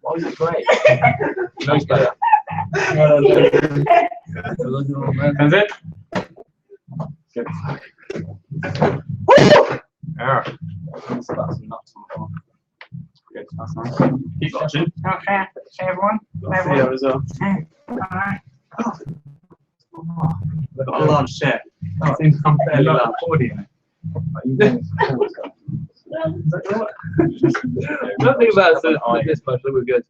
Oh, is it great? Knows better. That's it? Good. Yeah. That's some nuts on the floor. Good, that's nice. Keep watching. Okay, everyone. Video as well. Alright. Got a large chair. I think I'm fairly large. Nothing about this much, but we're good.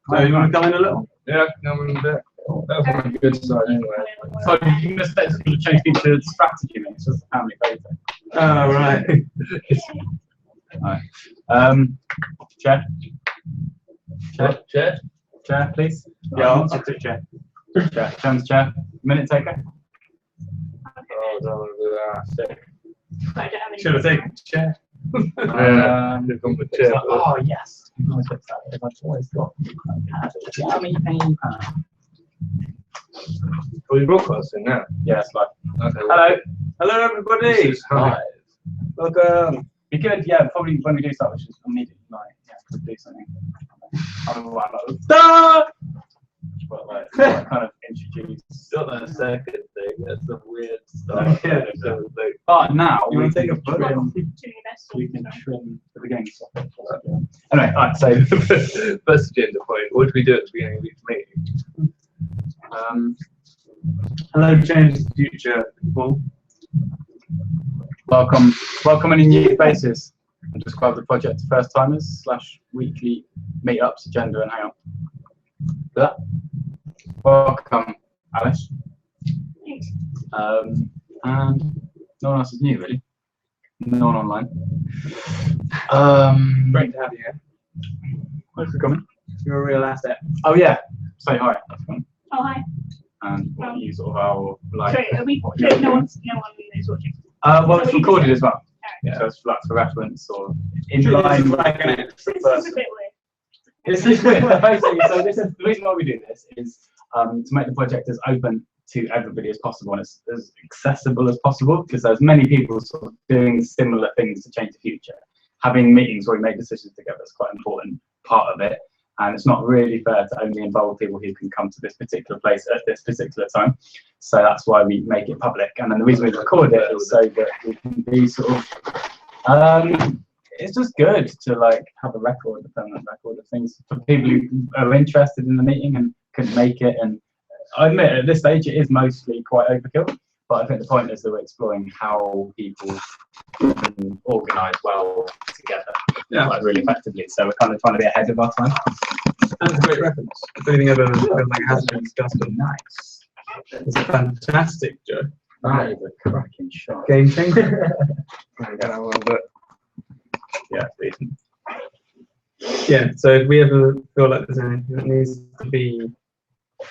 So you want to come in a little? Yeah, come in a bit. That was a good start anyway. So you can expect it's going to change feature strategy, mate. It's just a family photo. Oh, right. Alright. Chair? Chair? Chair, please? Yeah, I'll take chair. Chair. Chairman's chair. Minute taker? Oh, I don't want to do that. Sick. But I don't have any. Should I take a chair? Become the chair. Oh, yes. I've always got yummy paper. Are we broadcasting now? Yes, like. Okay. Hello. Hello, everybody. Hi. Welcome. Be good, yeah, probably when we do start, which is immediately, like, yeah, we'll do something. I don't know why, like, kind of introduce. Still that second thing. That's some weird stuff. Yeah. But now, You want to take a trim, photo? Doing your best. we can trim the beginning stuff. Anyway, alright, so, First agenda point. What did we do at the beginning of each meeting? Hello, ChangeTheFuture people. welcome any new faces. And describe the project to first timers / weekly meetups, agenda and hangout. That. Welcome, Alice. Thanks. And no one else is new, really. No one online. Great to have you here. Thanks for coming. You're a real asset. Oh yeah, say hi. That's fun. Oh, hi. And what you sort of our like. Sorry, are we, no one is watching. Well, it's recorded as well. Alright. So it's like for reference or in line. This is a bit weird. This is weird. Basically, so this is the reason why we do this is to make the project as open to everybody as possible and as accessible as possible, because there's many people sort of doing similar things to change the future. Having meetings where we make decisions together is quite an important part of it, and it's not really fair to only involve people who can come to this particular place at this particular time. So that's why we make it public, and then the reason we record it is so that we can be sort of it's just good to like have a record, a permanent record of things for people who are interested in the meeting and couldn't make it. And I admit at this stage it is mostly quite overkill, but I think the point is that we're exploring how people can organise well together, like really effectively. So we're kind of trying to be ahead of our time. That's a great reference. If anything ever like hasn't been discussed, Nice. it's a fantastic joke. That is a cracking shot. Game changer. Yeah, decent. Yeah, so if we ever feel like there's anything that needs to be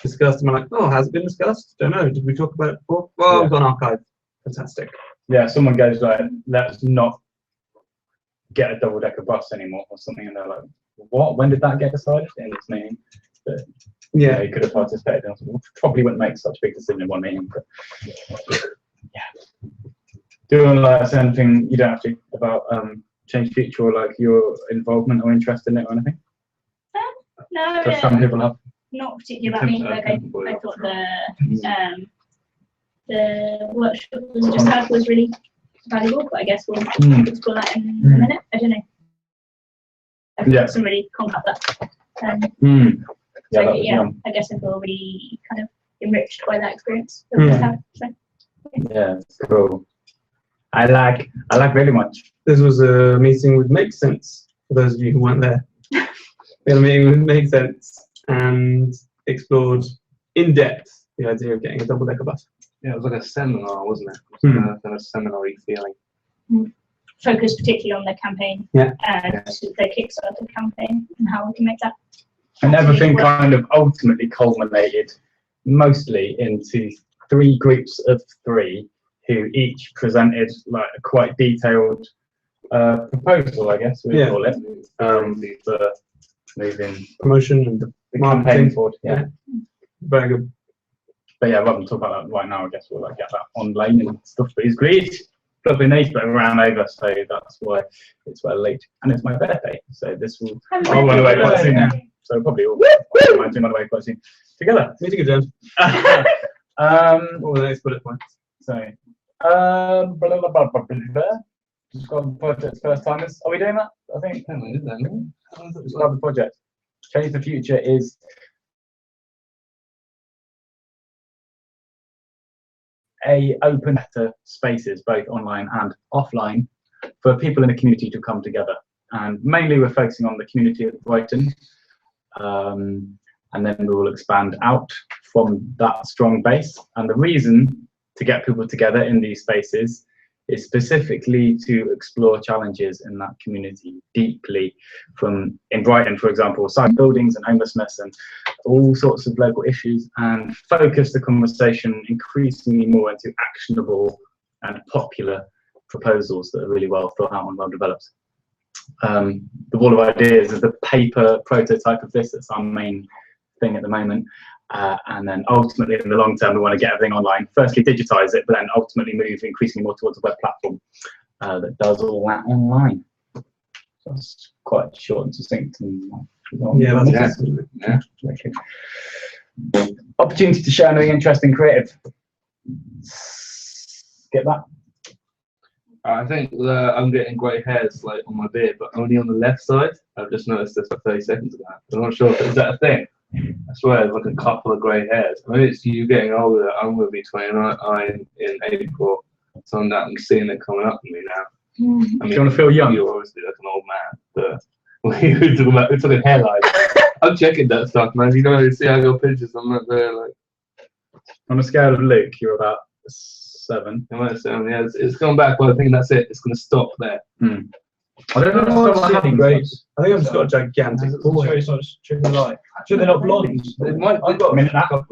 discussed, and we're like, oh, has it been discussed? Don't know. Did we talk about it before? Well, Yeah. we've got an archive. Fantastic. Yeah, someone goes like, let's not get a double-decker bus anymore or something, and they're like, what? When did that get decided in this meeting? But Yeah. you could have participated in. Probably wouldn't make such a big decision in one meeting. But yeah. Do you want to like say anything you don't have to about Change Future or like your involvement or interest in it or anything? No, Because some people have. not particularly about me. Like I thought the workshop that we just had was really valuable, but I guess we'll explore that in a minute. I don't know. I've got some really compact that. Yeah, So that yeah, was I guess I feel really kind of enriched by that experience that we had. So yeah, it's cool. I like really much. This was a meeting with MakeSense, for those of you who weren't there. We had a meeting with MakeSense and explored in depth the idea of getting a double-decker bus. Yeah, it was like a seminar, wasn't it? It was kind of seminary feeling. focus particularly on the campaign and the Kickstarter campaign and how we can make that. And everything kind of ultimately culminated mostly into 3 groups of 3 who each presented like a quite detailed proposal, I guess we call it, for moving promotion and the campaign forward. Yeah. Very good. But yeah, rather than talk about that right now, I guess we'll like get that online and stuff. But it's great. Probably nice, but ran over, so that's why it's well late. And it's my birthday, so this will I'll run away quite soon now. So probably all run away quite soon together. Meeting adjourned. What were the next bullet points? So, describe the project's first timers. Are we doing that? I think. Describe the project. Change the Future is a open to spaces, both online and offline, for people in the community to come together. And mainly we're focusing on the community of Brighton. And then we will expand out from that strong base. And the reason to get people together in these spaces is specifically to explore challenges in that community deeply, from in Brighton, for example, side buildings and homelessness and all sorts of local issues, and focus the conversation increasingly more into actionable and popular proposals that are really well thought out and well developed. The Wall of Ideas is the paper prototype of this. That's our main thing at the moment. And then ultimately in the long term, we want to get everything online. Firstly, digitize it, but then ultimately move increasingly more towards a web platform that does all that online. So that's quite short and succinct. And yeah, that's okay. Opportunity to share anything interesting, creative. Get that? I think I'm getting grey hairs like on my beard, but only on the left side. I've just noticed this like 30 seconds ago. I'm not sure. Is that a thing? I swear, it's like a couple of grey hairs. I mean, it's you getting older. I'm going to be 29 in April, so I'm seeing it coming up on me now. I mean, Do you want to feel young? You're obviously like an old man, but we're talking hairline. I'm checking that stuff, man. You don't see I got pictures. I'm not there. Like on a scale of Luke, you're about 7. I'm at 7. Yeah, it's gone back, but I think that's it. It's going to stop there. I don't know what happened. Great. I think I've just got a gigantic ball. Sure, it's not string of light. Sure, they're not blonde. It might. I've got a minute now.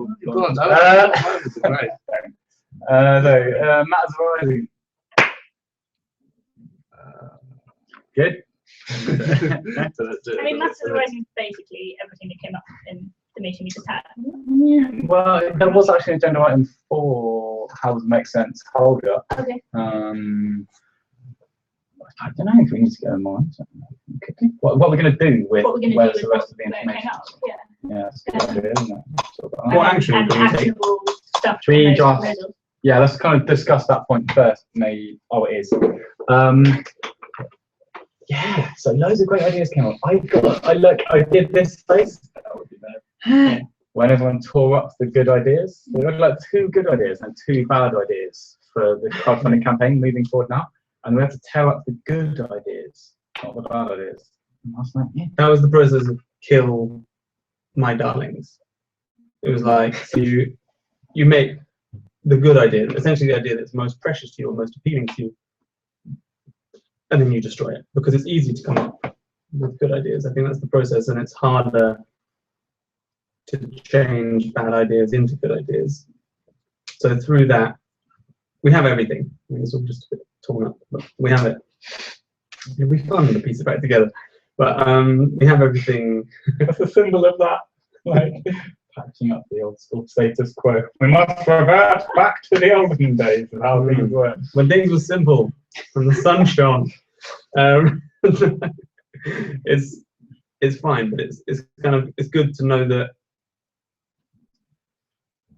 Matt's rising. Good. I mean, Matt's rising basically everything that came up in the meeting we just had. Yeah. Well, there was actually an agenda item for how to make sense holder. Okay. I don't know if we need to go in more. What we're going to do with where's the rest of the information? Yeah, that's a good idea, isn't it? What action and can we take? actionable stuff. We from those just- proposals. Yeah, let's kind of discuss that point first. Maybe. Oh, it is. Yeah. So loads of great ideas came up. I did this space. When everyone tore up the good ideas, there were like 2 good ideas and 2 bad ideas for the crowdfunding campaign moving forward now. And we have to tear up the good ideas, not the bad ideas. And I was like, yeah. That was the process of kill my darlings. It was like, so you make the good idea, essentially the idea that's most precious to you or most appealing to you, and then you destroy it, because it's easy to come up with good ideas. I think that's the process, and it's harder to change bad ideas into good ideas. So through that, we have everything. I mean, it's all just a bit torn up, but we have it. It'll be fun to piece it back together. But we have everything. That's a symbol of that. Like patching up the old school status quo. We must revert back to the olden days of how things were. When things were simple and the sun shone. It's fine, but it's good to know that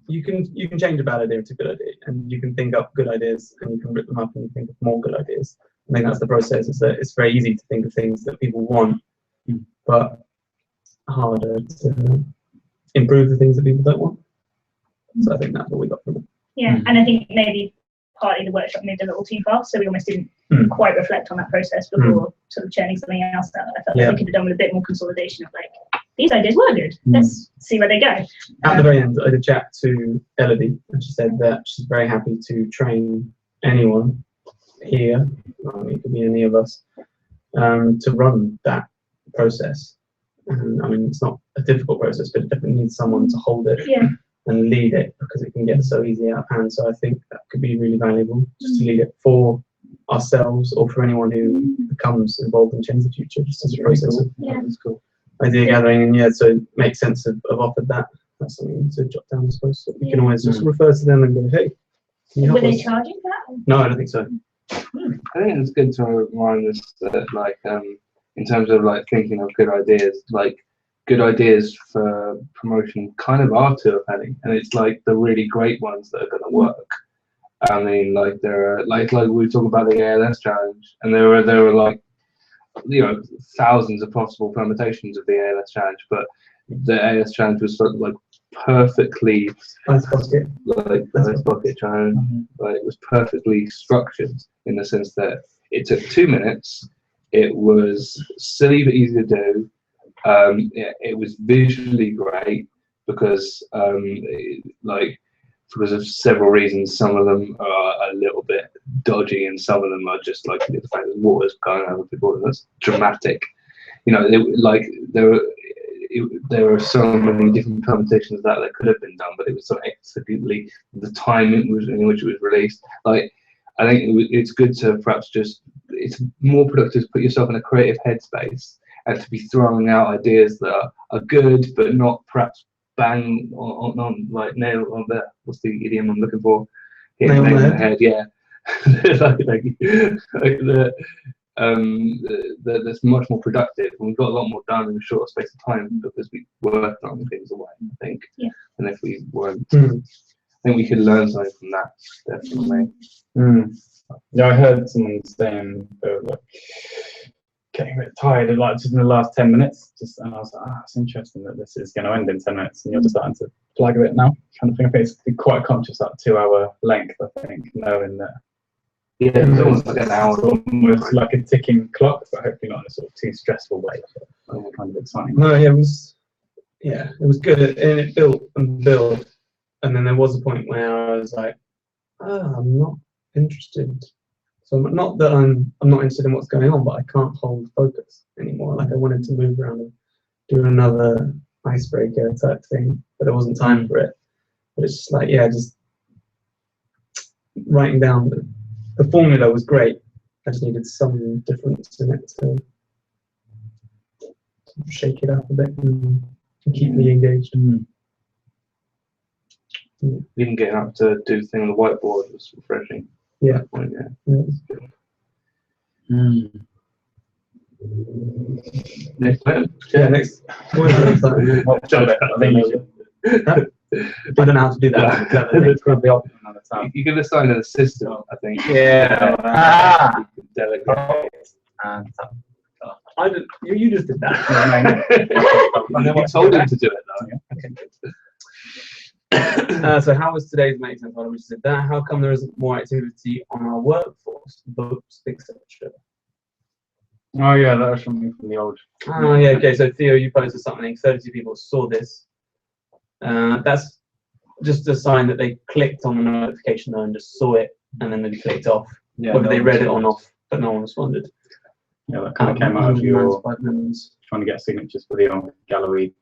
you can change a bad idea into a good idea, and you can think up good ideas, and you can rip them up and think of more good ideas. I think that's the process. It's very easy to think of things that people want, but harder to improve the things that people don't want. So I think that's what we got from it. Yeah, and I think maybe partly the workshop moved a little too fast, so we almost didn't quite reflect on that process before sort of churning something else out. I felt like we could have done with a bit more consolidation of like, these ideas were good. Let's see where they go. At the very end, I did chat to Elodie, and she said that she's very happy to train anyone here, it could be any of us, to run that process. And I mean, it's not a difficult process, but it definitely needs someone to hold it and lead it, because it can get so easy out of hand. So I think that could be really valuable, just to lead it for ourselves or for anyone who becomes involved in Change the Future, just as a process of idea gathering. And so MakeSense have offered that. That's something to jot down, I suppose. So we can always just refer to them and go, hey, Were they charging for that? No, I don't think so. I think it's good to remind us that, like, in terms of like thinking of good ideas, like good ideas for promotion kind of are to a penny, and it's like the really great ones that are going to work. I mean, like there are like we talk about the ALS challenge, and there were like, you know, thousands of possible permutations of the ALS challenge, but the ALS challenge was sort of like perfectly Ice bucket. like the Ice Bucket challenge, like it was perfectly structured in the sense that it took 2 minutes. It was silly but easy to do. It was visually great because because of several reasons. Some of them are a little bit dodgy, and some of them are just like the fact that water's going over people, and that's dramatic. You know, there are so many different permutations that could have been done, but it was so executively the time in which it was released. Like, I think it's good to perhaps it's more productive to put yourself in a creative headspace and to be throwing out ideas that are good, but not perhaps bang on like nail on the, what's the idiom I'm looking for? Nail on the head, yeah. That's much more productive, and we've got a lot more done in a short space of time because we worked on things away, I think. Yeah. And if we weren't, I think we could learn something from that, definitely. Yeah, I heard someone saying they were like getting a bit tired, like just in the last 10 minutes. And I was like, it's interesting that this is going to end in 10 minutes, and you're just starting to flag a bit now. Kind of thing. I think it's quite conscious that 2 hour length. I think knowing that. Yeah, it's almost like an hour. Almost like a ticking clock, but hopefully not in a sort of too stressful way. So kind of exciting. No, it was good, and it built and built, and then there was a point where I was like, I'm not interested. So not that I'm not interested in what's going on, but I can't hold focus anymore. Like I wanted to move around and do another icebreaker type thing, but there wasn't time for it. But it's just like, just writing down the formula was great. I just needed some difference in it to shake it up a bit and keep me engaged. Even getting up to do the thing on the whiteboard was refreshing. Yeah. Point, Next time. Yeah, next. I don't know how to do that. You can assign an assistant, I think. Yeah. You can delegate. You just did that. You told him to do it though. So how was today's MakeSense? We just did that. How come there isn't more activity on our workforce, books, etc.? Oh yeah, that was something from the old. Oh yeah, okay. So Theo, you posted something. 32 people saw this. That's just a sign that they clicked on the notification and just saw it, and then they clicked off. Yeah, whether they read it or not, but no one responded. Yeah, that kind of came out of your trying to get signatures for the old gallery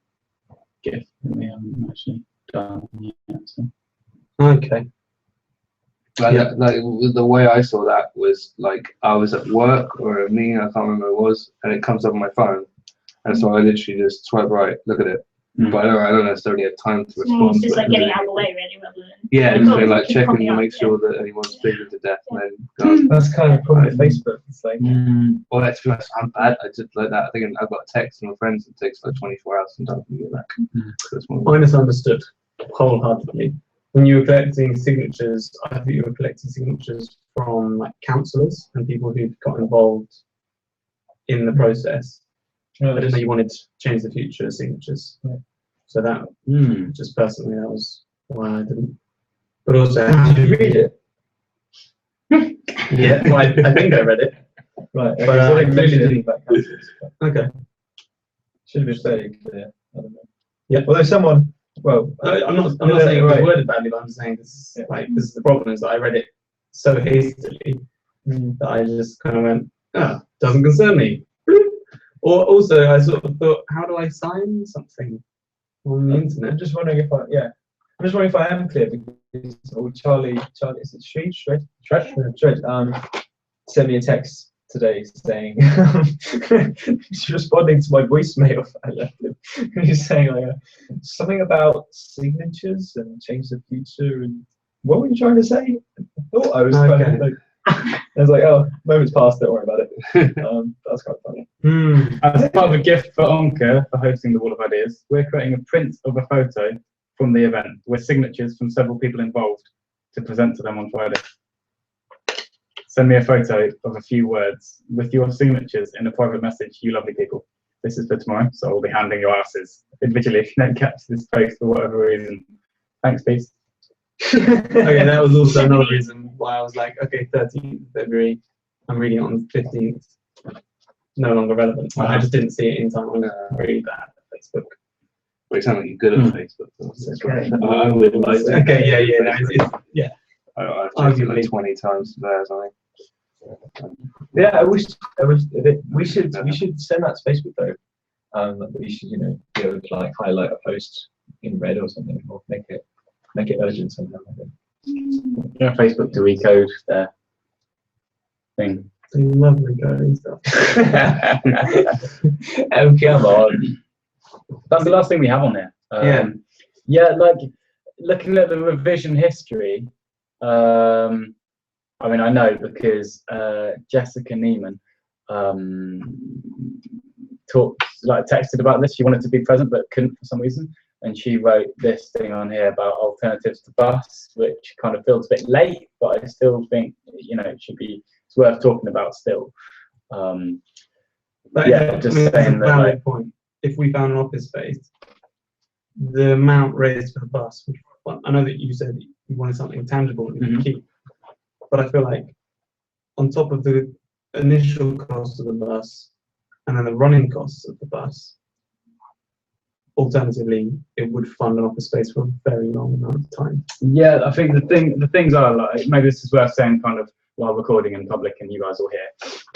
gift, and we haven't actually done yet. So. Okay. Like the way I saw that was like I was at work or a meeting, I can't remember what it was, and it comes up on my phone, and so I literally just swipe right, look at it. But I don't necessarily have time to respond. It's just like getting out of the way, really, rather than. Yeah, just like checking to make sure that anyone's speaking to death, and then. That's kind of the problem with Facebook. It's like. Well, to be honest, I'm bad. I just like that. I think I've got a text from my friends. It takes like 24 hours sometimes to get back. I misunderstood wholeheartedly. When you were collecting signatures, I thought you were collecting signatures from like councillors and people who got involved in the process. I didn't know you wanted to change the future signatures. Yeah. So that, just personally, that was why I didn't. But also, did you read it? Yeah, well, I think I read it. Right. Okay, But so I clearly didn't. Okay. Should have been fairly clear. I don't know. Yeah. Although someone, well, I'm not saying it was worded badly, but I'm saying this is like this is the problem is that I read it so hastily that I just kind of went, doesn't concern me. Or also, I sort of thought, how do I sign something on the internet? I'm just wondering if I am clear because Charlie, is it Shred, sent me a text today saying he's responding to my voicemail I left him. He's saying like something about signatures and change the future and what were you trying to say? I thought I was kind of like I was like, oh, moment's past, don't worry about it. That's quite funny. As part of a gift for Onka for hosting the Wall of Ideas, we're creating a print of a photo from the event with signatures from several people involved to present to them on Friday. Send me a photo of a few words with your signatures in a private message, you lovely people. This is for tomorrow, so I'll be handing your asses individually if you don't catch this post for whatever reason. Thanks, peace. Okay, that was also another reason why I was like, okay, 13th February, I'm reading it on the 15th. No longer relevant. I just didn't see it in time. I'm going to read that on Facebook. Well, you sound like you're good at Facebook. That's right. I would like to. Okay, yeah. No, yeah. I've checked it like 20 times today or something. Yeah, we should send that to Facebook though. We should, you know, be able to like highlight a post in red or something, or make it urgent somehow. I think. Yeah, Facebook to recode their thing. They love recording stuff. Oh, come on. That's the last thing we have on here. Yeah, like looking at the revision history. I mean, I know because Jessica Neiman texted about this. She wanted to be present but couldn't for some reason, and she wrote this thing on here about alternatives to bus, which kind of feels a bit late, but I still think, you know, it's worth talking about still. Just saying that. Like, point. If we found an office space, the amount raised for the bus, which, well, I know that you said you wanted something tangible that you could keep, but I feel like on top of the initial cost of the bus and then the running costs of the bus, alternatively, it would fund an office space for a very long amount of time. Yeah, I think the things are like, maybe this is worth saying kind of while recording in public and you guys all hear,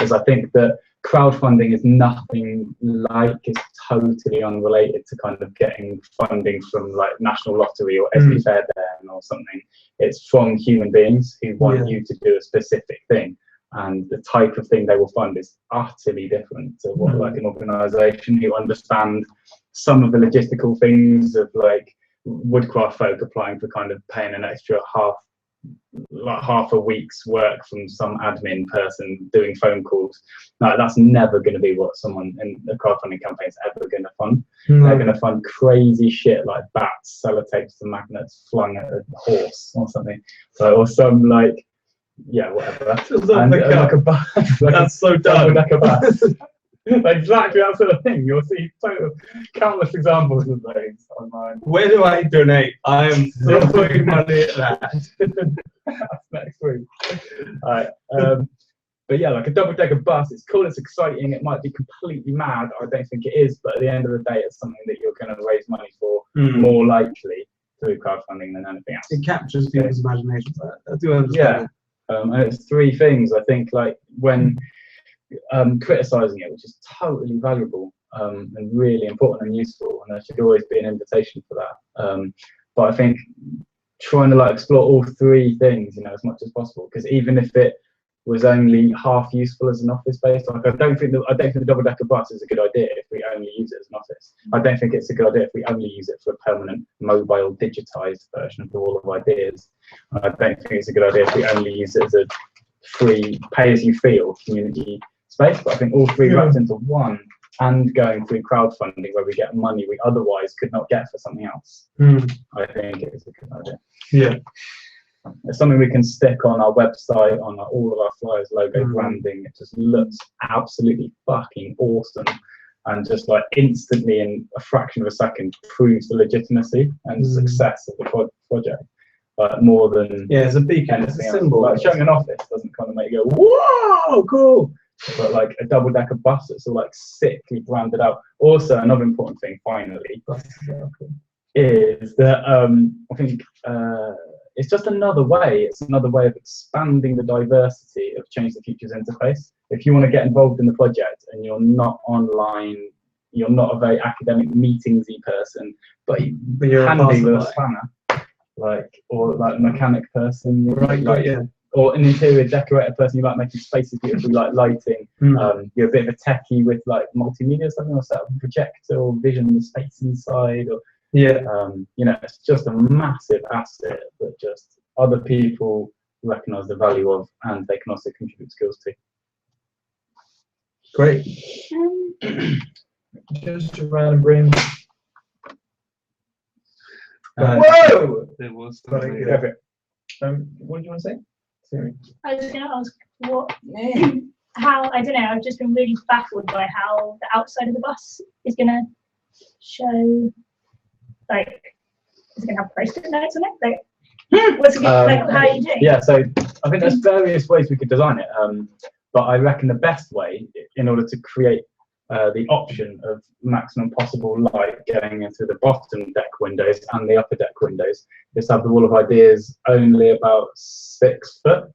is I think that crowdfunding is nothing like, it's totally unrelated to kind of getting funding from like National Lottery or SB Fairbairn or something. It's from human beings who want you to do a specific thing, and the type of thing they will fund is utterly different to what like an organisation who understand some of the logistical things of like woodcraft folk applying for kind of paying an extra half a week's work from some admin person doing phone calls. No, that's never going to be what someone in the crowdfunding campaign is ever going to fund. They're going to fund crazy shit like bats, sellotapes and magnets flung at a horse or something. So, or some like, yeah, whatever. And, like a bus. Like that's so dumb. Like a bus. Exactly that sort of thing. You'll see countless examples of those online. Where do I donate? I am still putting money at that. That's next week. Alright. But yeah, like a double-decker bus, it's cool, it's exciting, it might be completely mad, I don't think it is, but at the end of the day, it's something that you're going to raise money for more likely through crowdfunding than anything else. It captures people's imaginations. I do understand. Yeah. And it's three things, I think, like when criticising it, which is totally valuable and really important and useful, and there should always be an invitation for that. But I think trying to like explore all three things, you know, as much as possible, because even if it was only half useful as an office space, like I don't think the double-decker bus is a good idea if we only use it as an office. I don't think it's a good idea if we only use it for a permanent mobile digitized version of the Wall of Ideas. I don't think it's a good idea if we only use it as a free pay-as-you-feel community space. But I think all three wrapped into one, and going through crowdfunding where we get money we otherwise could not get for something else. I think it is a good idea. Yeah. It's something we can stick on our website, on all of our flyers, logo, branding. It just looks absolutely fucking awesome, and just like instantly in a fraction of a second proves the legitimacy and success of the project. More than it's a beacon, it's a symbol. Like showing an office doesn't kind of make you go, whoa, cool. But like a double-decker bus that's all like sickly branded out. Also, another important thing, finally, is that I think it's just another way. It's another way of expanding the diversity of Change the Future's interface. If you want to get involved in the project and you're not online, you're not a very academic meetingsy person, but you're handy with a spanner, or like a mechanic person, or an interior decorator person, you like making spaces beautiful, like lighting. You're a bit of a techie with like multimedia or something, or set up a projector or vision the space inside, or you know, it's just a massive asset that just other people recognise the value of, and they can also contribute skills to. Great. Just a random brain. Whoa! There was Sorry, something. okay. What do you want to say? Sorry. I was going to ask what, how, I don't know, I've just been really baffled by how the outside of the bus is going to show, like, is it going to have post-it notes on it? Like, what's it gonna, like, how are you doing? Yeah, so I think there's various ways we could design it, but I reckon the best way, in order to create the option of maximum possible light getting into the bottom deck windows and the upper deck windows, is to have the wall of ideas only about 6 foot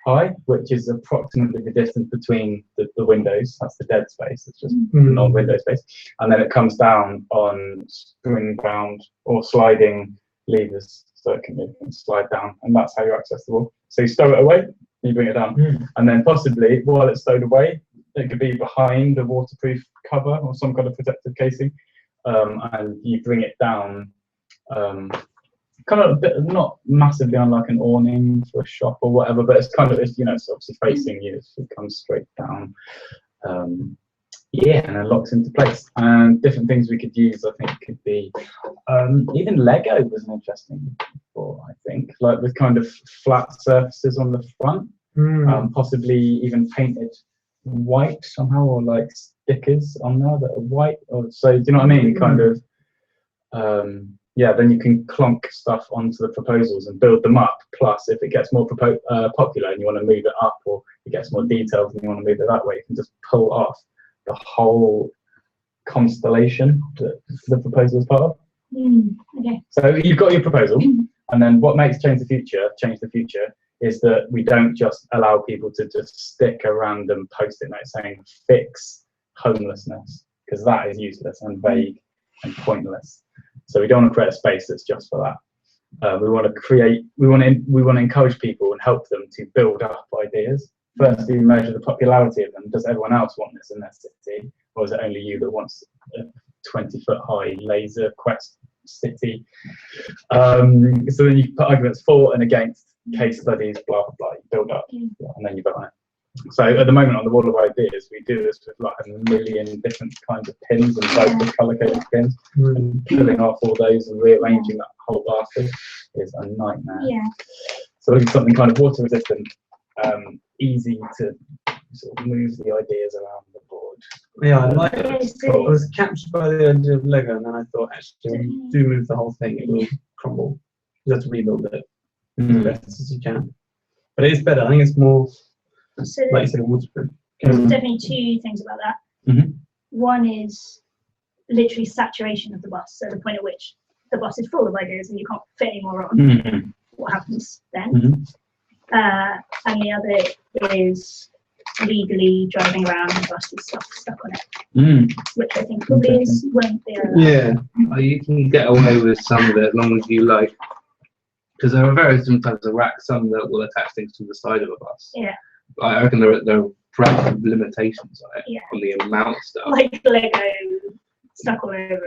high, which is approximately the distance between the windows. That's the dead space, it's just non-window space. And then it comes down on spring-bound or sliding levers, so it can move and slide down, and that's how you access the wall. So you stow it away, you bring it down, and then possibly while it's stowed away, it could be behind a waterproof cover or some kind of protective casing, and you bring it down, kind of a bit, not massively on like an awning for a shop or whatever, but it's kind of, it's, you know, it's obviously facing you, so it comes straight down. Yeah, and then locks into place. And different things we could use, I think, could be even Lego was an interesting thought, I think, like with kind of flat surfaces on the front, possibly even painted white somehow, or like stickers on there that are white, or so, do you know what I mean? Kind of, yeah, then you can clonk stuff onto the proposals and build them up. Plus, if it gets more popular and you want to move it up, or it gets more detailed and you want to move it that way, you can just pull off the whole constellation that the proposal is part of. Okay. So you've got your proposal, and then what makes Change the Future, is that we don't just allow people to just stick a random post-it note saying fix homelessness, because that is useless and vague and pointless. So we don't want to create a space that's just for that. We want to encourage people and help them to build up ideas. Firstly, measure the popularity of them. Does everyone else want this in their city, or is it only you that wants a 20-foot high laser quest city? So then you put arguments for and against, case studies, blah blah blah. You build up, and then you vote on it. So at the moment on the wall of ideas, we do this with like 1 million different kinds of pins and vote with colour-coded pins, and pulling off all those and rearranging that whole basket is a nightmare. Yeah. So looking at something kind of water resistant, easy to sort of move the ideas around the board. Yeah, I like it. Yes, I was captured by the idea of Lego, and then I thought, actually, when you do move the whole thing, it will crumble. You have to rebuild it as best as you can. But it is better. I think it's more, So like you said, waterproof. there's definitely 2 things about that. One is literally saturation of the bus, so the point at which the bus is full of ideas and you can't fit any more on. What happens then? And the other is legally driving around and the bus with stuff stuck on it, which I think probably won't be allowed. Yeah. You can get away with some of it as long as you like, because there are various different types of racks. Some that will attach things to the side of a bus. Yeah. I reckon there are practical limitations on it, Yeah. on the amount of stuff. Like Lego stuck all over.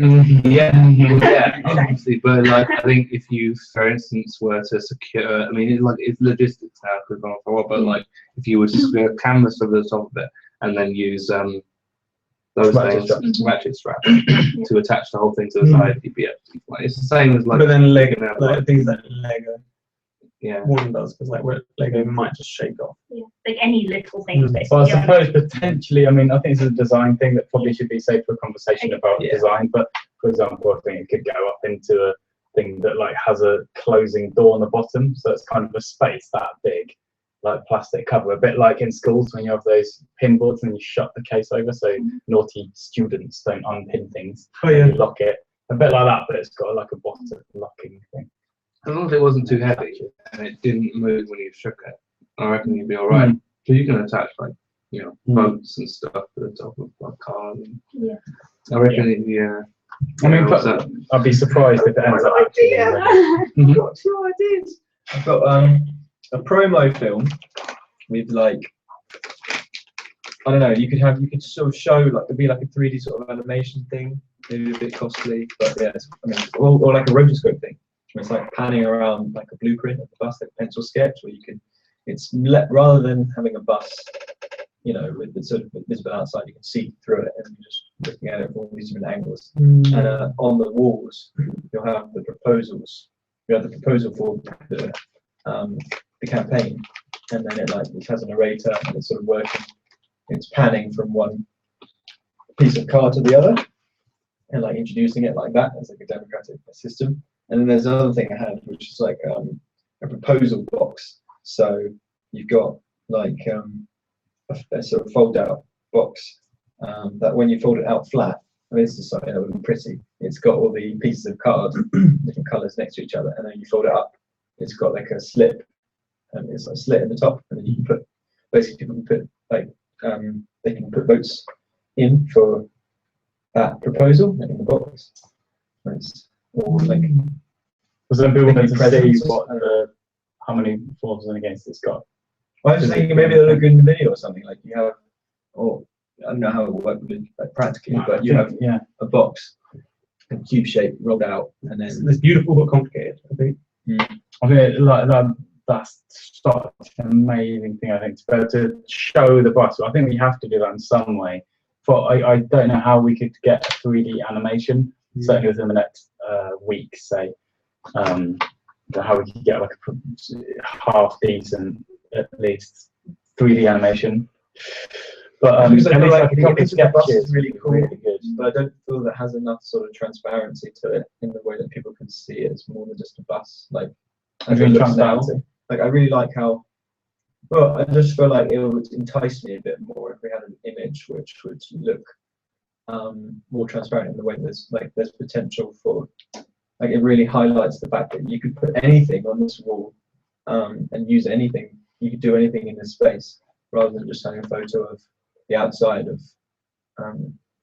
Yeah, obviously. But like, I think if you, for instance, were to secure, I mean, it's logistics now, for example, but like, if you were to secure a canvas over the top of it and then use those ratchet straps to attach the whole thing to the side, you'd be absolutely fine. It's the same as like. But then Lego, like things like Lego. Yeah. Warning does, because like Lego might just shake off. Yeah. Like any little thing. Well, I suppose potentially, I mean, I think it's a design thing that probably should be saved for a conversation about design. But for example, I think it could go up into a thing that like has a closing door on the bottom, so it's kind of a space that big, like plastic cover, a bit like in schools when you have those pin boards and you shut the case over, so naughty students don't unpin things. Oh yeah. You lock it, a bit like that, but it's got like a bottom locking thing. As long as it wasn't too heavy and it didn't move when you shook it, I reckon you'd be alright. So you can attach like, you know, boats and stuff to the top of like cars. And I reckon I mean, but I'd be surprised if it ends up actually. Got 2 ideas. I've got a promo film with like, I don't know, you could sort of show like, it'd be like a 3D sort of animation thing, maybe a bit costly, but yeah, I mean, or like a rotoscope thing. It's like panning around like a blueprint of the bus, like a pencil sketch, where you can rather than having a bus, you know, with the sort of visible outside, you can see through it and you're just looking at it from all these different angles. And on the walls, you'll have the proposals. You have the proposal for the campaign, and then it has a narrator, and it's sort of working. It's panning from one piece of card to the other, and like introducing it like that as like a democratic system. And then there's another thing I had, which is like a proposal box. So you've got like a sort of fold out box that when you fold it out flat, I mean, this is something that would be pretty. It's got all the pieces of card, different colours next to each other, and then you fold it up. It's got like a slip, and it's like a slit in the top, and then you can put, basically people can put like they can put votes in for that proposal in the box. It's all like. Was there people going to presents see how many forms and against it's got? I was just thinking maybe they'll look good in the video or something. Like you have, or I don't know how it will work like practically, but you have a box, a cube shape rolled out, and then It's beautiful but complicated, I think. I think that's such an amazing thing. I think to be able to show the bus. I think we have to do that in some way. But I don't know how we could get a 3D animation, certainly within the next week, say. How we could get like a half decent, at least 3D animation. But because I feel like the bus is really cool, really good. but I don't feel that has enough sort of transparency to it in the way that people can see it. It's more than just a bus. Like as it looks now, like I really like how. Well, I just feel like it would entice me a bit more if we had an image which would look more transparent in the way there's potential for. Like it really highlights the fact that you could put anything on this wall and use anything. You could do anything in this space rather than just having a photo of the outside of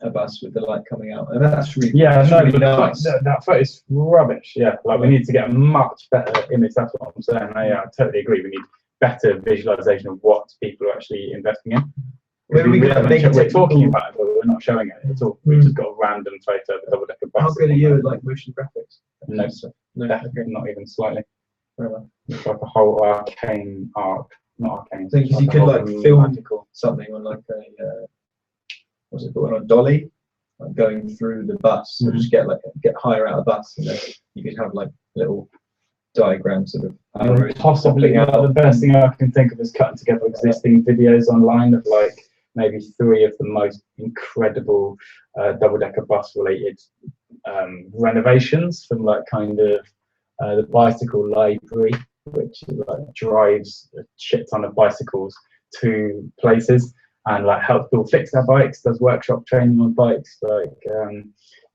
a bus with the light coming out. And that's really really nice. That photo is rubbish. Yeah, like we need to get a much better image. That's what I'm saying. I totally agree. We need better visualization of what people are actually investing in. We're talking about it, but we're not showing it at all. We've just got a random photo of a double-decker bus. How good are you at like motion graphics? No, not even slightly. It's like a whole arcane arc, not arcane. So you could like film something on like a what's it called, on a dolly, like going through the bus. So just get higher out of the bus, and then you could have like little diagrams sort of. Possibly the best thing I can think of is cutting together existing videos online of like maybe 3 of the most incredible double-decker bus related renovations from like kind of the bicycle library, which like drives a shit ton of bicycles to places and like helps people fix their bikes, does workshop training on bikes, like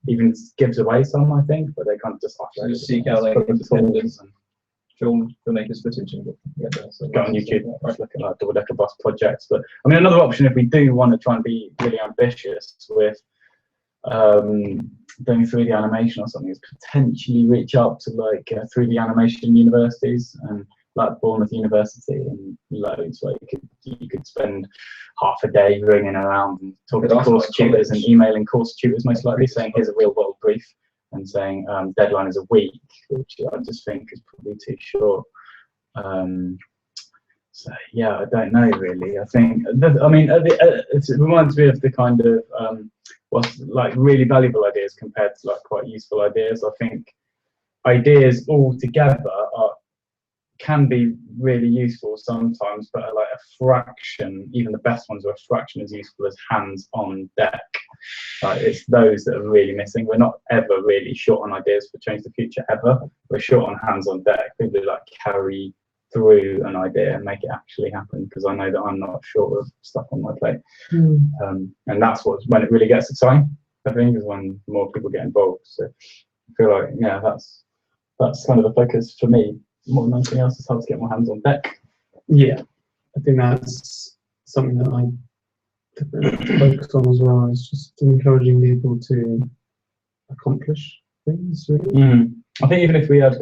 even gives away some, I think, but they can't just offload. Just seek out like independent filmmakers footage and go on YouTube, look at like double-decker bus projects. But I mean, another option if we do want to try and be really ambitious with doing 3D animation or something is potentially reach out to like 3D animation universities, and like Bournemouth University and loads. Like you could spend half a day ringing around and talking to course tutors and emailing course tutors, most likely saying here's a real world brief, and saying deadline is a week, which I just think is probably too short. So yeah, I don't know really. I think it reminds me of the kind of what's like really valuable ideas compared to like quite useful ideas. I think ideas all together can be really useful sometimes, but like a fraction, even the best ones are a fraction as useful as hands on deck. It's those that are really missing. We're not ever really short on ideas for Change the Future ever. We're short on hands on deck. People like carry through an idea and make it actually happen, because I know that I'm not short of stuff on my plate. And that's when it really gets exciting, I think, is when more people get involved. So I feel like that's kind of the focus for me more than anything else, is how to get my hands on deck. Yeah, I think that's something that I focus on as well. It's just encouraging people to accomplish things, really. I think even if we had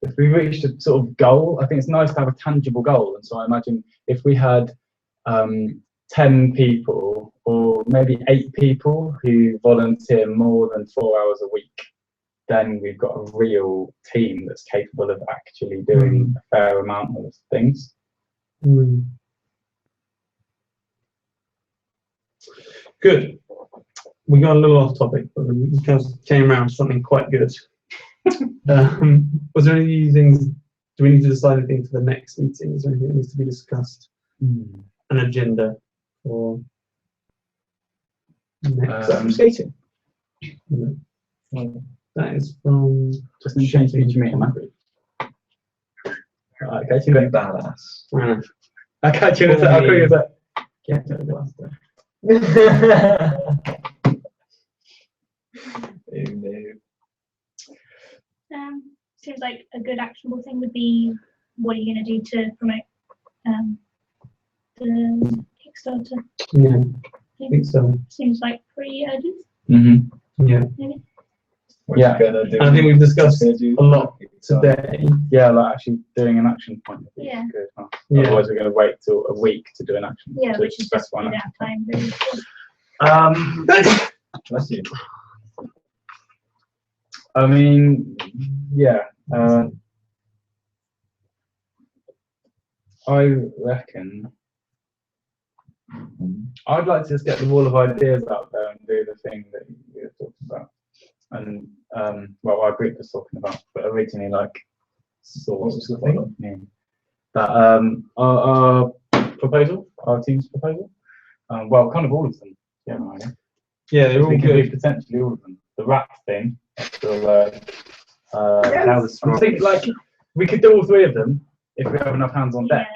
if we reached a sort of goal, I think it's nice to have a tangible goal. And so I imagine if we had 10 people or maybe 8 people who volunteer more than 4 hours a week, then we've got a real team that's capable of actually doing a fair amount of things. Good. We got a little off topic, but we just came around to something quite good. Was there any things? Do we need to decide anything for the next meeting? Is there anything that needs to be discussed? An agenda for next Skating. that is from Just in change the meeting, man. Alright, catch you in a bit. Badass. I'll catch you in a bit. I'll call you in a bit. Get to the blaster. Seems like a good actionable thing would be, what are you going to do to promote the Kickstarter? Yeah, I think so. Seems like pretty urgent. Yeah. Maybe. Yeah. I think we've discussed a lot today. Yeah, like actually doing an action point would be Yeah. good. Huh? Yeah. Otherwise, we're going to wait till a week to do an action. Yeah, to which is just specify an that action. time. Really. Bless you. I mean, yeah. I reckon I'd like to just get the wall of ideas out there and do the thing that you were talking about. And well, our group was talking about, but originally, like, sort of thing. That our proposal, our team's proposal, well, kind of all of them. Yeah, right. Yeah, they're all We could do good. potentially all of them. The rap thing, I feel I think like we could do all three of them if we have enough hands on deck.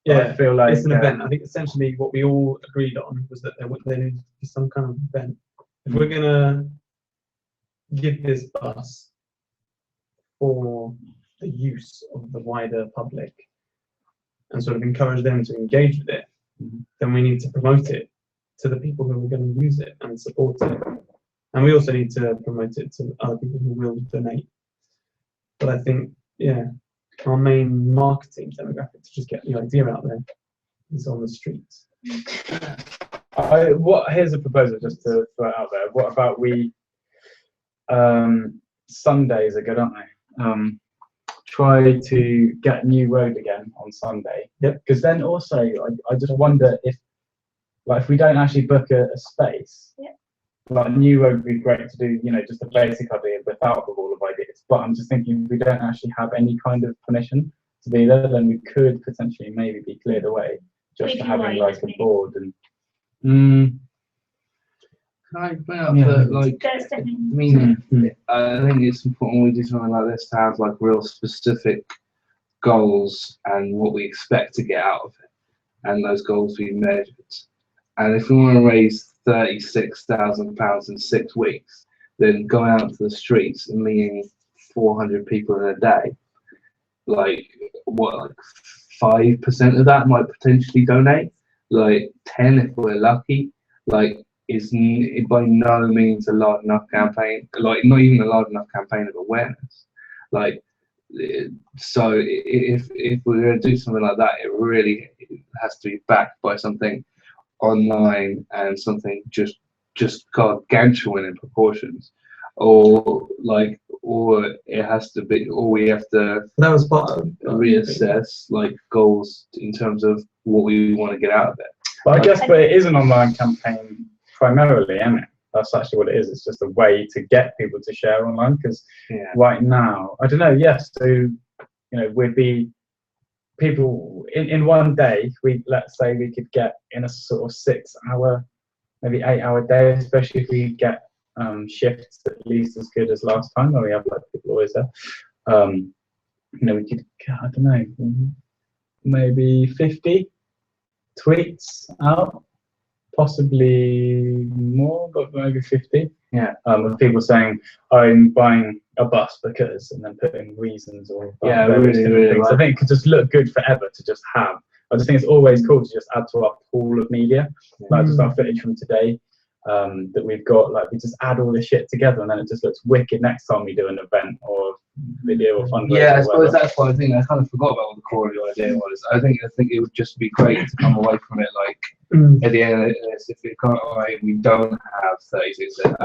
Yeah, I feel like it's an event. I think essentially what we all agreed on was that there needs to be some kind of event. If we're gonna give this bus for the use of the wider public and sort of encourage them to engage with it, then we need to promote it to the people who are going to use it and support it. And we also need to promote it to other people who will donate. But I think, yeah, our main marketing demographic to just get the idea out there is on the streets. Here's a proposal just to throw it out there. What about we, Sundays are good, aren't they? Try to get New Road again on Sunday. Yep. Because then also, I just wonder if, like, if we don't actually book a space, yep. Like New Road would be great to do, you know, just a basic idea without the wall of ideas. But I'm just thinking if we don't actually have any kind of permission to be there, then we could potentially maybe be cleared away just for having like a board and. Can I bring up that, like, There's definitely. I mean, I think it's important we do something like this to have like real specific goals and what we expect to get out of it, and those goals be measured. And if we want to raise £36,000 in 6 weeks, then going out to the streets and meeting 400 people in a day, like what, like 5% of that might potentially donate, like 10 if we're lucky, like is by no means a large enough campaign, like not even a large enough campaign of awareness. Like, so if we're going to do something like that, it really has to be backed by something online and something just gargantuan in proportions, or it has to be, or we have to That was part of reassess like goals in terms of what we want to get out of it. But I guess, but it is an online campaign primarily, isn't it? That's actually what it is. It's just a way to get people to share online, because right now, I don't know, yes, so, you know, we'd be people in one day, let's say we could get in a sort of 6 hour, maybe 8 hour day, especially if we get shifts at least as good as last time where we have like people always there. You know, we could, I don't know, maybe 50 tweets out, possibly more, but maybe 50. Yeah, with people saying I'm buying a bus because, and then putting reasons or really things. I think it could just look good forever to just have. I just think it's always cool to just add to our pool of media, like just our footage from today that we've got. Like we just add all this shit together, and then it just looks wicked next time we do an event or video or fundraiser. Yeah, I suppose that's one thing. I kind of forgot about what the core of the idea was. I think it would just be great to come away from it like at the end of this, if we can't, like, we don't have £36,000,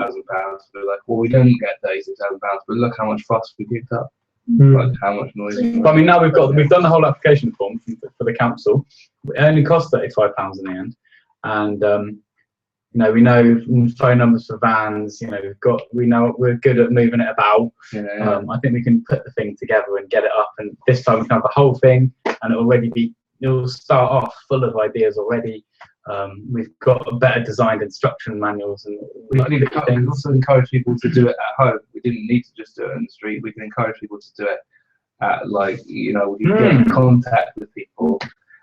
we're like, well, we don't get £36,000, but look how much fuss we picked up. like how much noise. But I mean, now we've done the whole application form for the council. It only cost £35 in the end, and you know, we know phone numbers for vans. You know, we're good at moving it about. Yeah. I think we can put the thing together and get it up, and this time we can have the whole thing, and it'll start off full of ideas already. We've got better designed instruction manuals, and We can also encourage people to do it at home. We didn't need to just do it in the street. We can encourage people to do it at, like, you know, we can get in contact with people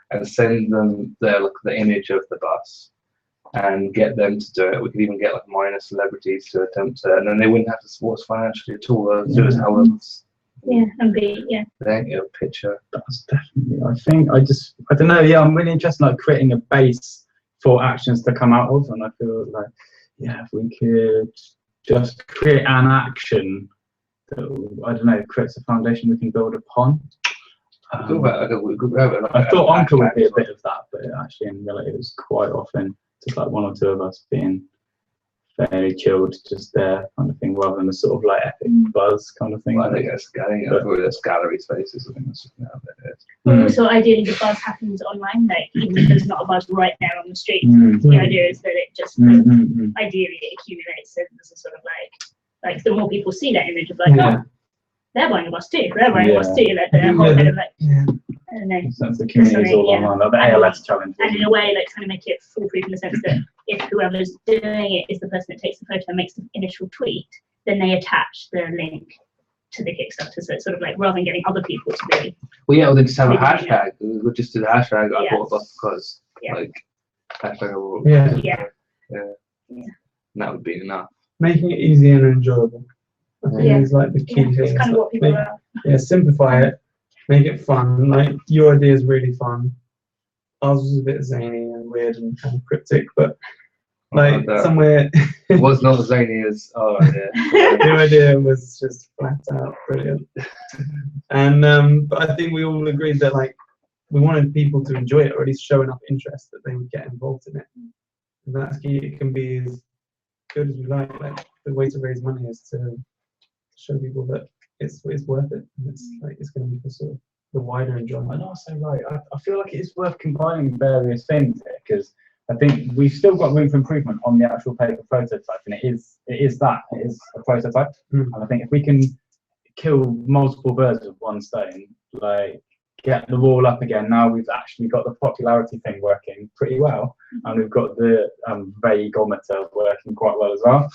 and send them the image of the bus and get them to do it. We could even get like minor celebrities to attempt it, and then they wouldn't have to support us financially at all. They'll do it however. Yeah, and Then get a picture. that's definitely. I don't know. Yeah, I'm really interested in like creating a base for actions to come out of, and I feel like, yeah, if we could just create an action that, I don't know, creates a foundation we can build upon. I thought Uncle would be a bit of that, but actually in reality it was quite often just like one or two of us being fairly chilled, just there kind of thing, rather than a sort of like epic buzz kind of thing. Well, I think that's gallery spaces. I think that's just how that is. Also, ideally, the buzz happens online. Like, even if there's not a buzz right there on the street, the idea is that it just ideally it accumulates. So there's a sort of like the more people see that image of like, oh, they're buying a bus too. They're buying a bus too. Like the whole kind of like, I don't know. Since the community is all online, like the ALS challenge. And in a way, like trying to make it foolproof in the sense that if whoever's doing it is the person that takes the photo and makes the initial tweet, then they attach the link to the Kickstarter. So it's sort of like, rather than getting other people to do it. Well, yeah, or then just have a hashtag. We'll just do the hashtag. I bought a bus because, like, hashtag. Yeah. And that would be enough. Making it easy and enjoyable, I think, is like the key thing. It's kind of what people are. Yeah, simplify it, make it fun. Like, your idea is really fun. Ours was a bit zany and weird and kind of cryptic, but like somewhere. It was not as zany as our idea. The idea was just flat out brilliant. And but I think we all agreed that, like, we wanted people to enjoy it, or at least show enough interest that they would get involved in it. And that's key. It can be as good as we like. Like, the way to raise money is to show people that it's worth it. And it's like, it's going to be for sort of the wider enjoyment. And also, right, I feel like it is worth combining various things here, because I think we've still got room for improvement on the actual paper prototype, and it is a prototype. And I think if we can kill multiple birds with one stone, like get the wall up again, now we've actually got the popularity thing working pretty well, and we've got the vagometer working quite well as well.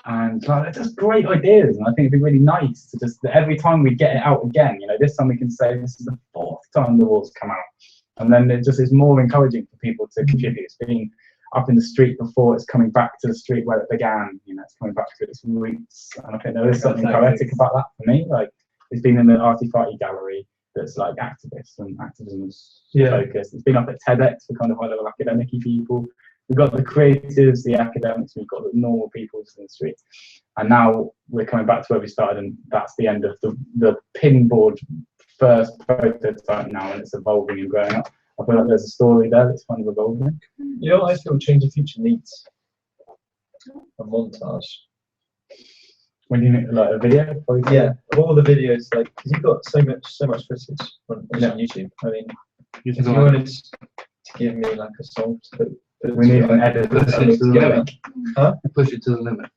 And like, they're just great ideas, and I think it'd be really nice to just, every time we get it out again, you know, this time we can say this is the 4th time the wall's come out, and then it just is more encouraging for people to contribute. It's been up in the street before, it's coming back to the street where it began, you know, it's coming back to its roots, and I think there is something poetic about that for me. Like, it's been in the Arty-Farty gallery that's like activists and activism focused. It's been up at TEDx for kind of high-level academic-y people. We've got the creatives, the academics, we've got the normal people in the street. And now we're coming back to where we started, and that's the end of the pinboard first prototype now, and it's evolving and growing up. I feel like there's a story there that's kind of evolving. You know what I feel Change the Future needs? A montage. When you make like a video? Yeah, of all the videos, like, because you've got so much footage on YouTube. I mean, if you wanted to give me like a song to put, we need an edit. Push it to the limit. Huh? Push it to the limit.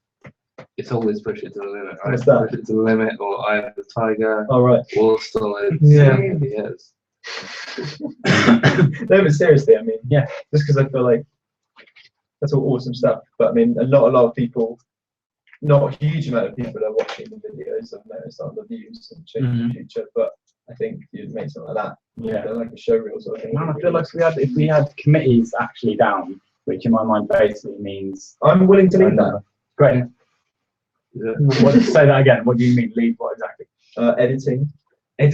It's always push it to the limit, right? What's that? Push it to the limit, or I Am the Tiger. Oh, right. Wall solid. Yeah. Yes. No, but seriously, I mean, yeah, just because I feel like that's all awesome stuff. But I mean, not a lot of people, not a huge amount of people are watching the videos. I've noticed on the views and Change the Future, but I think you'd make something like that. Yeah, like a showreel sort of thing. Man, I feel like if we had committees actually down, which in my mind basically means I'm willing to lead that. Great. Yeah. Say that again. What do you mean lead? What exactly? Editing, and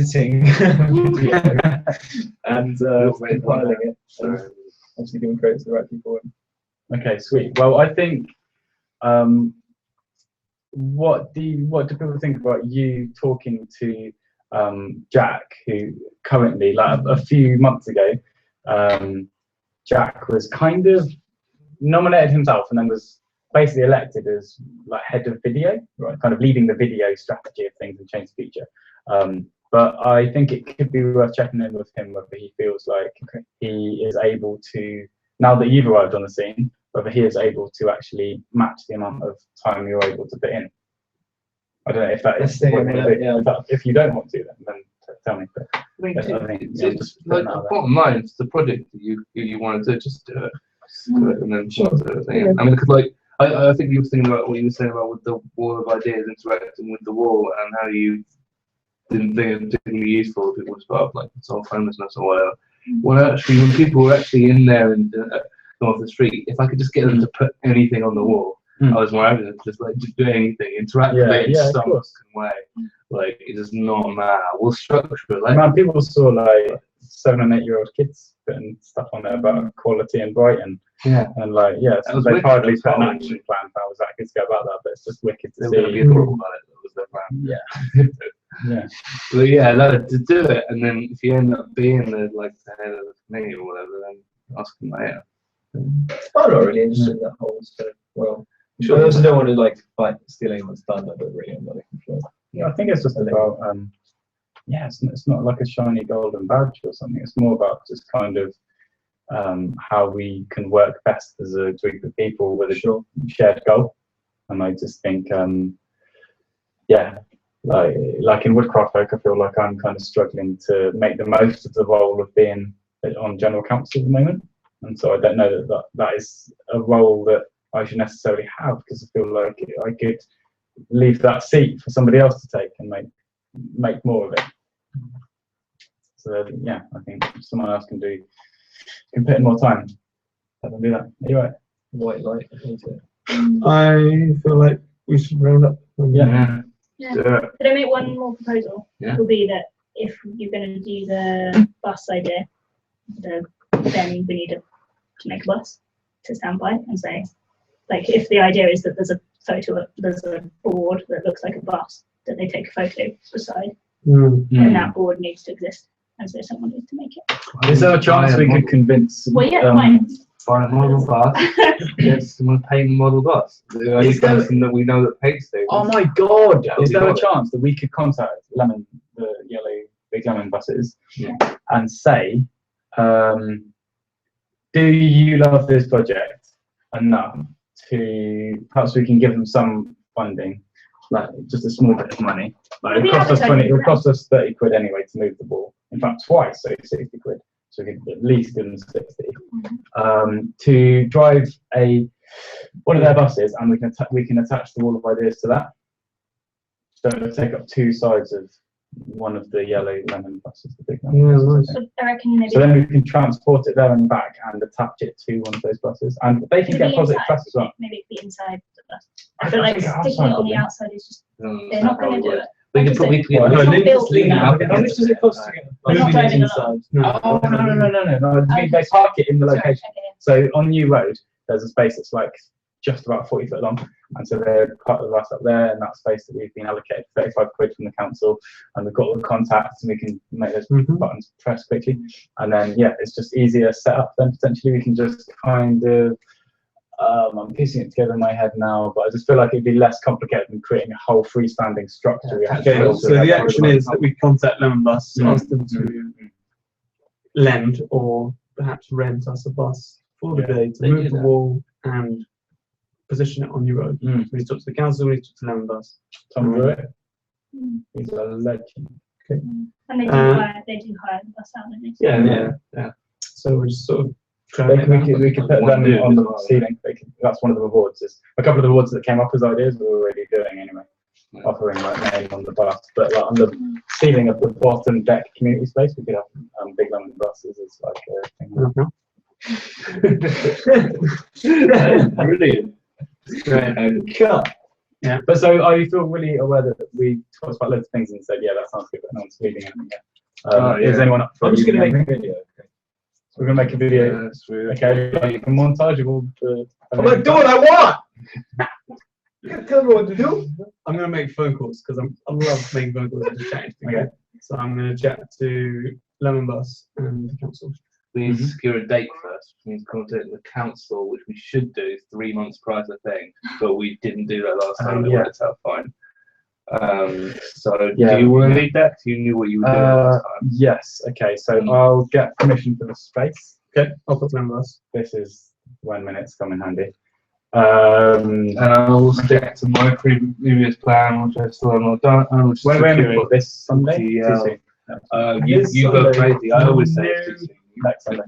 compiling it. So obviously giving credit to the right people. Okay, sweet. Well, I think. What do people think about you talking to Jack, who currently, like a few months ago, Jack was kind of nominated himself and then was basically elected as like head of video, right? Kind of leading the video strategy of things and ChangeTheFuture. But I think it could be worth checking in with him whether he feels like he is able to, now that you've arrived on the scene, whether he is able to actually match the amount of time you're able to put in. I don't know if that is if you don't want to, then tell me. But I think it's like bottom line, it's the project that you wanted to just do it, and then I mean, because like I think you were thinking about what you were saying about with the wall of ideas interacting with the wall and how you didn't think it was particularly useful. People just about like solve homelessness or whatever. Well, actually, when people were actually in there and off the street, if I could just get them to put anything on the wall, I was more happy to just do anything, interact with it in some way. Like it's just not mad. We'll structure it. Like, man, people saw like 7 and 8 year old kids putting stuff on there about equality in Brighton. Yeah, and like so they hardly put an action plan for how exactly to go about that, but it's just wicked to see. Be adorable about it. That was their plan. Yeah. Yeah. But yeah, no, to do it, and then if you end up being the head of the committee or whatever, then ask them later. I'm not really interested in that whole stuff. Well, sure. I also don't want to like fight stealing what's done. I don't really. I'm not looking for. Yeah, I think it's just about it's not like a shiny golden badge or something. It's more about just kind of how we can work best as a group of people with a shared goal. And I just think like in Woodcraft Folk, I feel like I'm kind of struggling to make the most of the role of being on general council at the moment, and so I don't know that is a role that I should necessarily have, because I feel like I could leave that seat for somebody else to take and make more of it. So yeah, I think someone else can put in more time. Let them do that. Are you right? White light. I feel like we should round up. Yeah. Could I make one more proposal? Yeah. It will be that if you're going to do the bus idea, then we need to make a bus to stand by and say, like, if the idea is that there's a board that looks like a bus, that they take a photo beside, and that board needs to exist, and so someone needs to make it. Is there a chance we could convince? Well, yeah, fine. Find a model bus. Yes, someone paint a model bus. The only person that we know that paints things. Oh my God! Is there a chance that we could contact Lemon, the yellow big lemon buses, and say, do you love this project enough to perhaps we can give them some funding, like just a small bit of money. Like it cost us 20. It would cost us 30 quid anyway to move the ball. In fact, twice, so 60 quid. So we could at least give them 60 to drive one of their buses, and we can attach the wall of ideas to that. So it'll take up 2 sides of one of the yellow lemon buses, the big lemon buses. So I reckon maybe. So then we can transport it there and back and attach it to one of those buses, and they can get positive press as well. Maybe it could be inside the bus. I feel like sticking it on the outside is just. They're not going to do it. We could probably how much does it cost to get moving it inside? Oh no! They park it in the location. So on New Road, there's a space that's like just about 40 foot long, and so they're part of the bus up there, and that space that we've been allocated 35 quid from the council, and we've got all the contacts, and we can make those buttons press quickly, and then it's just easier setup. Then potentially we can just kind of. I'm piecing it together in my head now, but I just feel like it'd be less complicated than creating a whole freestanding structure. Okay, so the action is that we contact Lemon Bus, ask them to lend or perhaps rent us a bus for the day to move the wall and position it on your road. So we talk to the council, we talk to Lemon Bus. Tom do it. He's a legend. Okay. And they do hire the bus out, don't they? Yeah. So we're just sort of. We could put them on the ceiling. That's one of the rewards. A couple of the rewards that came up as ideas we were already doing anyway, offering like name on the bus. But like on the ceiling of the bottom deck community space, we could have big lemon buses as like a thing. Brilliant. Cool. Yeah. But so I feel really aware that we talked about loads of things and said, yeah, that sounds good, but no one's leading anything yet. Is anyone up for I'm just going to make a video. So we're gonna make a video. Okay, like a montage of all the. I'm gonna do what I want. You tell me what to do. I'm gonna make phone calls because I love making phone calls and chatting. Okay. So I'm gonna chat to Lemon Bus and the council. we need to secure a date first, which means contact the council, which we should do 3 months prior to the thing, but we didn't do that last time. It worked out fine. So do you want to lead that? You knew what you were doing last time. Yes. Okay. So I'll get permission for the space. Okay, I'll put them us. This is when minutes come in handy. And I'll stick to my previous plan, which I still have not done. When we put this Sunday? Yeah. Too soon. You go crazy. I always say it's too soon. Next Sunday.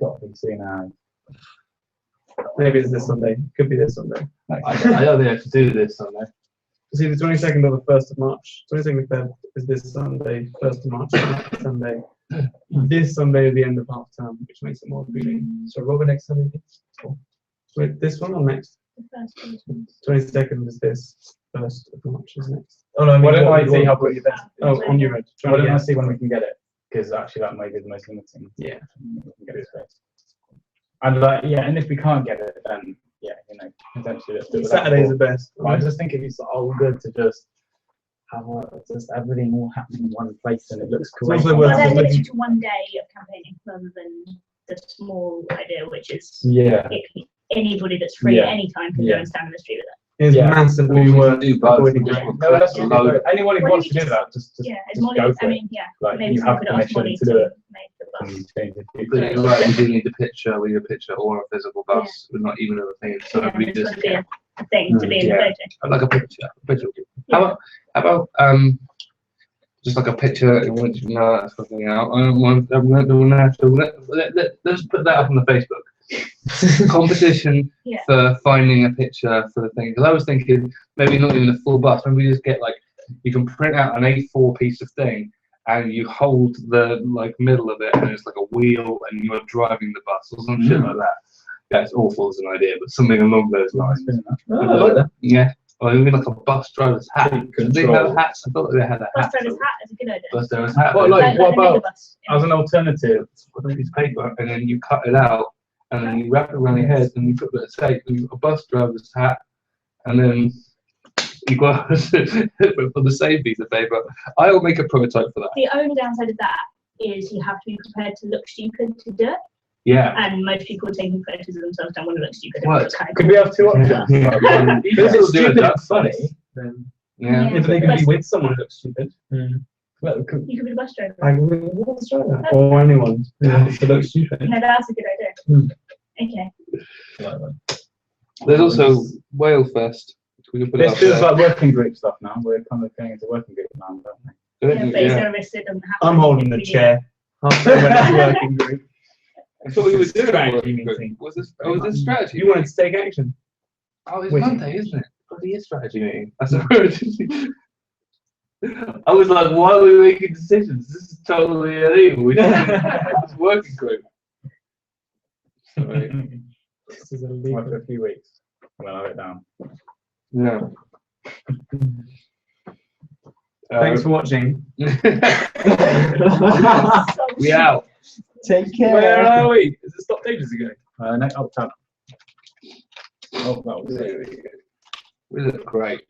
Got to be soon now. Maybe it's this Sunday. Could be this Sunday. I don't think I should do this Sunday. It's either 22nd or the 1st of March. 22nd of Feb is this Sunday, 1st of March is next Sunday. This Sunday is the end of half term, which makes it more appealing. So Robert next Sunday. Wait, this one or next? The first one. 22nd is this, 1st of March is next. Oh no, I mean, Why don't what I you see want- how quickly this? Oh, on your end. Why don't I see when we can get it? Because actually that may be the most limiting. Yeah. We can get it space. And like, and if we can't get it, then potentially let's do it. Saturday's the best. I just think it'd be so good to just have just everything all happening in one place and it looks cool. also Well, worth that looking- limits you to 1 day of campaigning rather than the small idea, which is anybody that's free at any time can go and stand in the street with it. It's massively worth do both. avoiding Just rain. No, that's Load. really good. Anyone who wants to do that, just It's just Molly. go for I it. mean, Like maybe you someone have could ask Molly permission to do it. make the bus. And change the But future. you're right, we do need a picture. We need a picture or a physical bus. We're not even a thing. So Yeah, we there's just got to be a thing to be in the Yeah. photo. I'd like a picture. Yeah. How about just like a picture in which that's fucking out. I don't want. Let's put that up on the Facebook. Competition Yeah. for finding a picture for the thing. Because I was thinking maybe not even a full bus. Maybe we just get like you can print out an A4 piece of thing and you hold the middle of it and it's like a wheel and you're driving the bus or some shit like that. That's awful as an idea, but something along those lines. Oh, I like that. Yeah. Or even like a bus driver's hat. Take They control. have hats. I thought they had a Bus hat. driver's hat is a good idea. Bus driver's hat. Well, Like, like, what the about megabus, as an alternative? a piece of paper, and then you cut it out, and then you wrap it around your head, and you put a bit of tape, and you've got a bus driver's hat, and then you got for the same piece of paper. I'll make a prototype for that. The only downside of that is you have to be prepared to look stupid to do it, Yeah. and most people taking photos of themselves don't want to look stupid. What? It's kind of Could we have two options? Yeah. If it's do stupid it, and funny, then Yeah. If they could be with someone who looks stupid. well, You could be the bus driver. I will try that. Or anyone who wants to look stupid. No, that's a good idea. Okay. There's also Whale Fest. We can put it this up feels there. like working group stuff now. We're kind of going into working group now, don't we? Yeah, but it's Yeah. a risk that doesn't happen. I'm holding the chair. Half the working group. I thought we were doing a Strategy working meeting. group. Was this strategy? You wanted to take action. Oh, it's Wait. Monday, isn't it? Bloody is strategy meeting. That's a I was like, why are we making decisions? This is totally illegal. We don't it's a working group. Sorry. This is a Like legal. for a few weeks. We'll have it down. No. Thanks for watching. We out. Take care. Where are we? Is it stopped ages ago? Next up top. Oh, that was it. We look great.